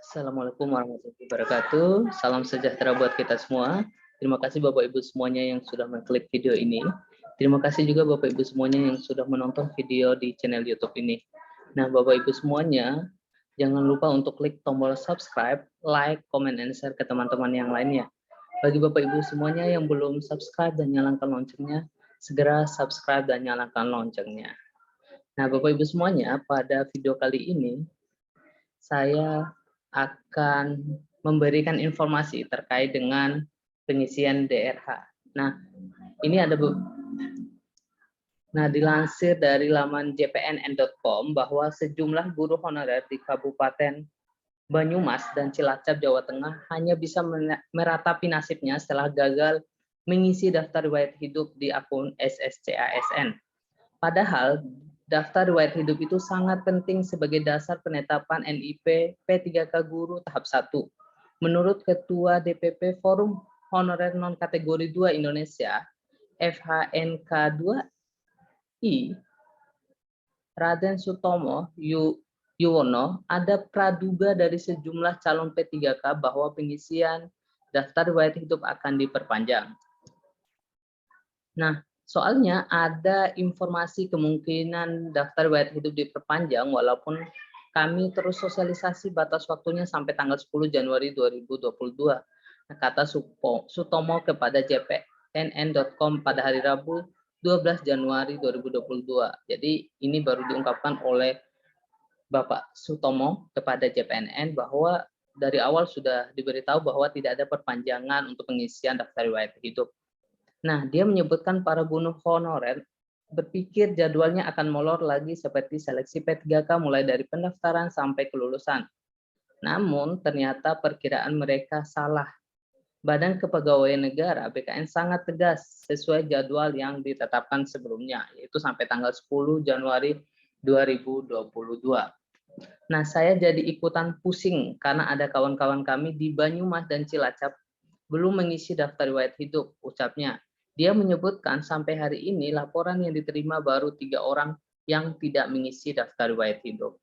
Assalamualaikum warahmatullahi wabarakatuh. Salam sejahtera buat kita semua. Terima kasih Bapak Ibu semuanya yang sudah mengklik video ini. Terima kasih juga Bapak Ibu semuanya yang sudah menonton video di channel YouTube ini. Nah, Bapak Ibu semuanya, jangan lupa untuk klik tombol subscribe, like, comment, and share ke teman-teman yang lainnya. Bagi Bapak Ibu semuanya yang belum subscribe dan nyalakan loncengnya, segera subscribe dan nyalakan loncengnya. Nah, Bapak Ibu semuanya, pada video kali ini saya akan memberikan informasi terkait dengan pengisian DRH. Nah, ini ada dilansir dari laman jpnn.com bahwa sejumlah guru honorer di Kabupaten Banyumas dan Cilacap, Jawa Tengah hanya bisa meratapi nasibnya setelah gagal mengisi daftar riwayat hidup di akun SSCASN. Padahal daftar riwayat hidup itu sangat penting sebagai dasar penetapan NIP P3K Guru tahap 1. Menurut Ketua DPP Forum Honorer Non-Kategori 2 Indonesia, FHNK2I, Raden Sutomo Yuwono, ada praduga dari sejumlah calon P3K bahwa pengisian daftar riwayat hidup akan diperpanjang. Nah, soalnya ada informasi kemungkinan daftar riwayat hidup diperpanjang walaupun kami terus sosialisasi batas waktunya sampai tanggal 10 Januari 2022. Nah, kata Sutomo kepada jpnn.com pada hari Rabu 12 Januari 2022. Jadi ini baru diungkapkan oleh Bapak Sutomo kepada JPNN bahwa dari awal sudah diberitahu bahwa tidak ada perpanjangan untuk pengisian daftar riwayat hidup. Nah, dia menyebutkan para guru honorer berpikir jadwalnya akan molor lagi seperti seleksi P3K mulai dari pendaftaran sampai kelulusan. Namun, ternyata perkiraan mereka salah. Badan Kepegawaian Negara BKN sangat tegas sesuai jadwal yang ditetapkan sebelumnya, yaitu sampai tanggal 10 Januari 2022. Nah, saya jadi ikutan pusing karena ada kawan-kawan kami di Banyumas dan Cilacap belum mengisi daftar riwayat hidup, ucapnya. Dia menyebutkan sampai hari ini laporan yang diterima baru 3 orang yang tidak mengisi daftar riwayat hidup.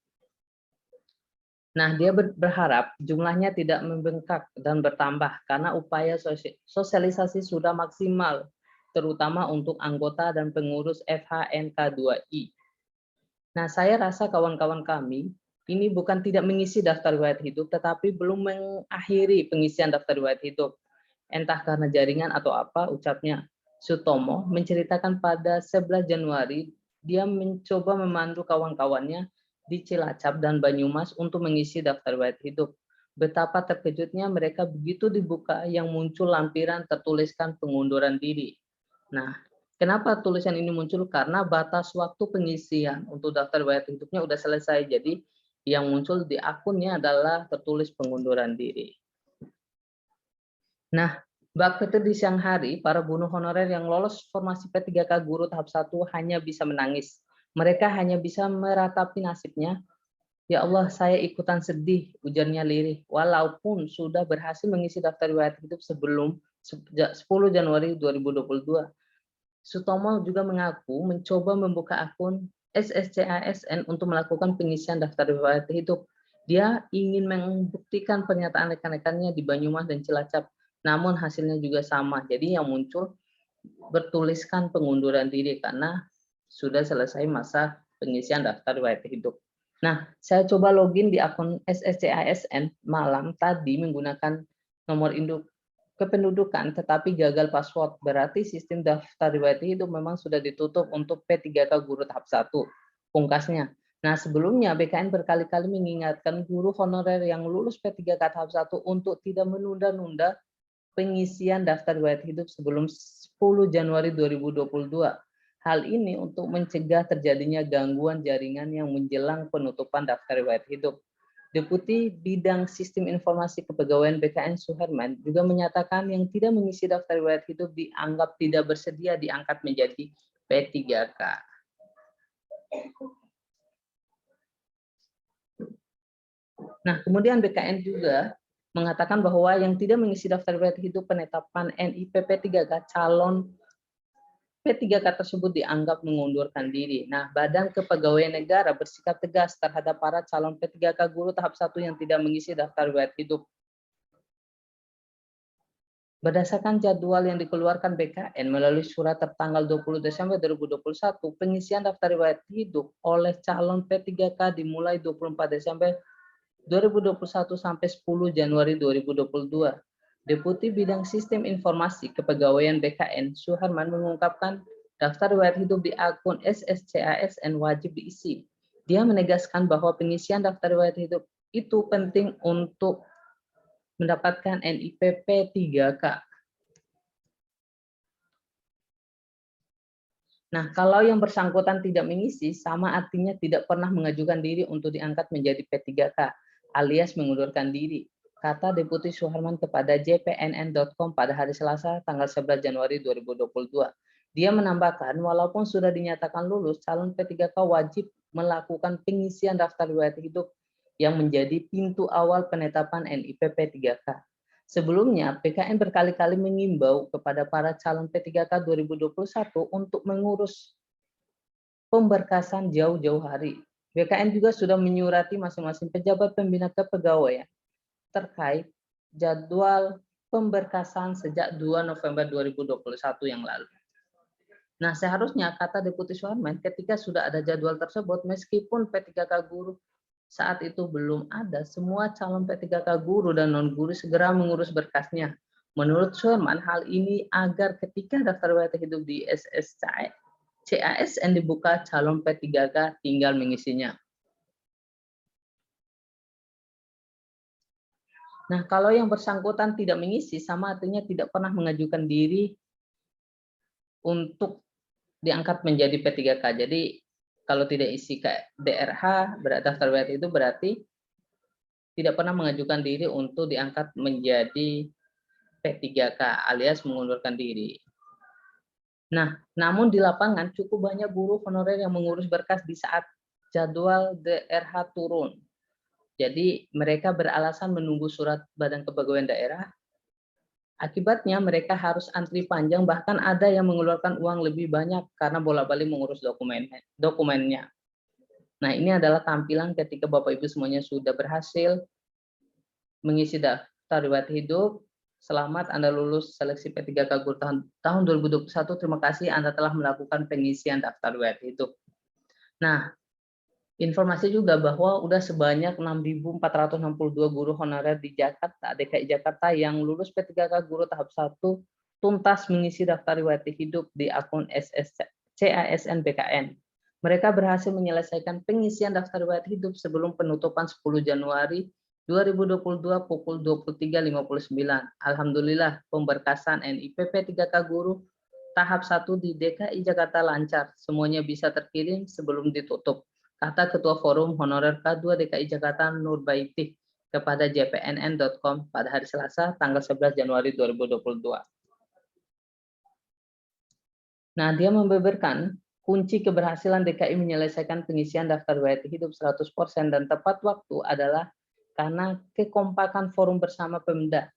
Nah, dia berharap jumlahnya tidak membengkak dan bertambah karena upaya sosialisasi sudah maksimal, terutama untuk anggota dan pengurus FHNK2I. Nah, saya rasa kawan-kawan kami ini bukan tidak mengisi daftar riwayat hidup, tetapi belum mengakhiri pengisian daftar riwayat hidup. Entah karena jaringan atau apa, ucapnya. Sutomo menceritakan pada 11 Januari, dia mencoba memandu kawan-kawannya di Cilacap dan Banyumas untuk mengisi daftar riwayat hidup. Betapa terkejutnya mereka begitu dibuka yang muncul lampiran tertuliskan pengunduran diri. Nah, kenapa tulisan ini muncul? Karena batas waktu pengisian untuk daftar riwayat hidupnya sudah selesai. Jadi yang muncul di akunnya adalah tertulis pengunduran diri. Nah, waktu di siang hari, para guru honorer yang lolos formasi P3K Guru tahap 1 hanya bisa menangis. Mereka hanya bisa meratapi nasibnya. Ya Allah, saya ikutan sedih, ujarnya lirih. Walaupun sudah berhasil mengisi daftar riwayat hidup sebelum 10 Januari 2022. Sutomo juga mengaku mencoba membuka akun SSCASN untuk melakukan pengisian daftar riwayat hidup. Dia ingin membuktikan pernyataan rekan-rekannya di Banyumas dan Cilacap, namun hasilnya juga sama. Jadi yang muncul bertuliskan pengunduran diri karena sudah selesai masa pengisian daftar riwayat hidup. Nah, saya coba login di akun SSCASN malam tadi menggunakan nomor induk kependudukan, tetapi gagal password. Berarti sistem daftar riwayat hidup memang sudah ditutup untuk P3K Guru tahap 1. Pungkasnya. Nah, sebelumnya BKN berkali-kali mengingatkan guru honorer yang lulus P3K tahap 1 untuk tidak menunda-nunda pengisian daftar riwayat hidup sebelum 10 Januari 2022. Hal ini untuk mencegah terjadinya gangguan jaringan yang menjelang penutupan daftar riwayat hidup. Deputi Bidang Sistem Informasi Kepegawaian BKN Suherman juga menyatakan yang tidak mengisi daftar riwayat hidup dianggap tidak bersedia diangkat menjadi P3K. Nah, kemudian BKN juga mengatakan bahwa yang tidak mengisi daftar riwayat hidup penetapan NIP P3K calon P3K tersebut dianggap mengundurkan diri. Nah, Badan Kepegawaian Negara bersikap tegas terhadap para calon P3K guru tahap 1 yang tidak mengisi daftar riwayat hidup. Berdasarkan jadwal yang dikeluarkan BKN melalui surat tertanggal 20 Desember 2021, pengisian daftar riwayat hidup oleh calon P3K dimulai 24 Desember 2021 sampai 10 Januari 2022. Deputi Bidang Sistem Informasi Kepegawaian BKN, Suharman, mengungkapkan daftar riwayat hidup di akun SSCASN wajib diisi. Dia menegaskan bahwa pengisian daftar riwayat hidup itu penting untuk mendapatkan NIP P3K. Nah, kalau yang bersangkutan tidak mengisi, sama artinya tidak pernah mengajukan diri untuk diangkat menjadi P3K, alias mengundurkan diri, kata Deputi Suharman kepada jpnn.com pada hari Selasa, tanggal 11 Januari 2022. Dia menambahkan, walaupun sudah dinyatakan lulus, calon P3K wajib melakukan pengisian daftar riwayat hidup yang menjadi pintu awal penetapan NIP P3K. Sebelumnya, BKN berkali-kali mengimbau kepada para calon P3K 2021 untuk mengurus pemberkasan jauh-jauh hari. BKN juga sudah menyurati masing-masing pejabat pembina kepegawaian terkait jadwal pemberkasan sejak 2 November 2021 yang lalu. Nah, seharusnya, kata Deputi Suharman, ketika sudah ada jadwal tersebut, meskipun P3K guru saat itu belum ada, semua calon P3K guru dan non-guru segera mengurus berkasnya. Menurut Suharman, hal ini agar ketika daftar riwayat hidup di SSCASN dibuka, calon P3K tinggal mengisinya. Nah, kalau yang bersangkutan tidak mengisi, sama artinya tidak pernah mengajukan diri untuk diangkat menjadi P3K. Jadi kalau tidak isi DRH, daftar riwayat itu berarti tidak pernah mengajukan diri untuk diangkat menjadi P3K alias mengundurkan diri. Nah, namun di lapangan cukup banyak guru honorer yang mengurus berkas di saat jadwal DRH turun. Jadi mereka beralasan menunggu surat Badan Kepegawaian Daerah. Akibatnya mereka harus antri panjang, bahkan ada yang mengeluarkan uang lebih banyak karena bolak-balik mengurus dokumennya. Nah, ini adalah tampilan ketika Bapak Ibu semuanya sudah berhasil mengisi daftar riwayat hidup. Selamat Anda lulus seleksi P3K Guru tahun 2021. Terima kasih Anda telah melakukan pengisian daftar riwayat hidup. Nah, informasi juga bahwa udah sebanyak 6.462 guru honorer di Jakarta, DKI Jakarta yang lulus P3K Guru tahap 1 tuntas mengisi daftar riwayat hidup di akun SSCASN BKN. Mereka berhasil menyelesaikan pengisian daftar riwayat hidup sebelum penutupan 10 Januari 2022 pukul 23.59. Alhamdulillah, pemberkasan NIP P3K Guru tahap 1 di DKI Jakarta lancar. Semuanya bisa terkirim sebelum ditutup, kata Ketua Forum Honorer K2 DKI Jakarta Nur Baiti kepada jpnn.com pada hari Selasa tanggal 11 Januari 2022. Nah, dia membeberkan kunci keberhasilan DKI menyelesaikan pengisian daftar riwayat hidup 100% dan tepat waktu adalah karena kekompakan forum bersama Pemda.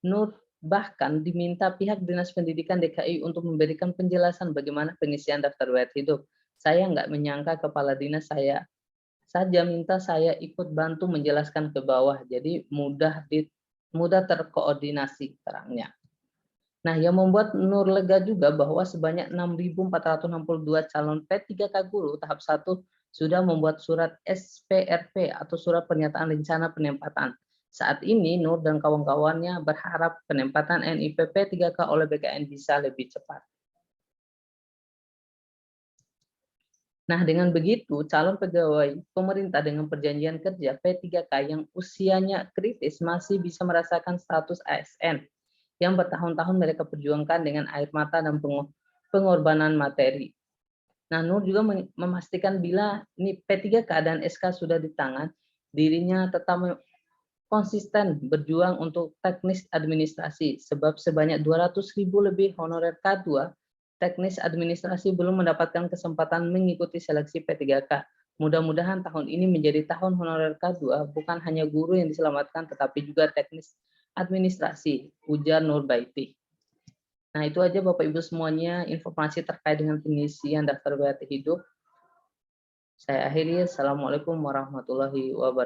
Nur bahkan diminta pihak Dinas Pendidikan DKI untuk memberikan penjelasan bagaimana pengisian daftar riwayat hidup. Saya nggak menyangka kepala dinas saya saja minta saya ikut bantu menjelaskan ke bawah, jadi mudah terkoordinasi, terangnya. Nah, yang membuat Nur lega juga bahwa sebanyak 6.462 calon P3K Guru tahap 1 sudah membuat surat SPRP atau surat pernyataan rencana penempatan. Saat ini Nur dan kawan-kawannya berharap penempatan NIP P3K oleh BKN bisa lebih cepat. Nah, dengan begitu, calon pegawai pemerintah dengan perjanjian kerja P3K yang usianya kritis masih bisa merasakan status ASN yang bertahun-tahun mereka perjuangkan dengan air mata dan pengorbanan materi. Nah, Nur juga memastikan bila P3K dan SK sudah di tangan, dirinya tetap konsisten berjuang untuk teknis administrasi, sebab sebanyak 200.000 lebih honorer K2 teknis administrasi belum mendapatkan kesempatan mengikuti seleksi P3K. Mudah-mudahan tahun ini menjadi tahun honorer K2, bukan hanya guru yang diselamatkan, tetapi juga teknis administrasi, ujar Nur Baiti. Nah, itu aja Bapak Ibu semuanya informasi terkait dengan pengisian daftar riwayat hidup. Saya akhiri, Assalamualaikum warahmatullahi wabarakatuh.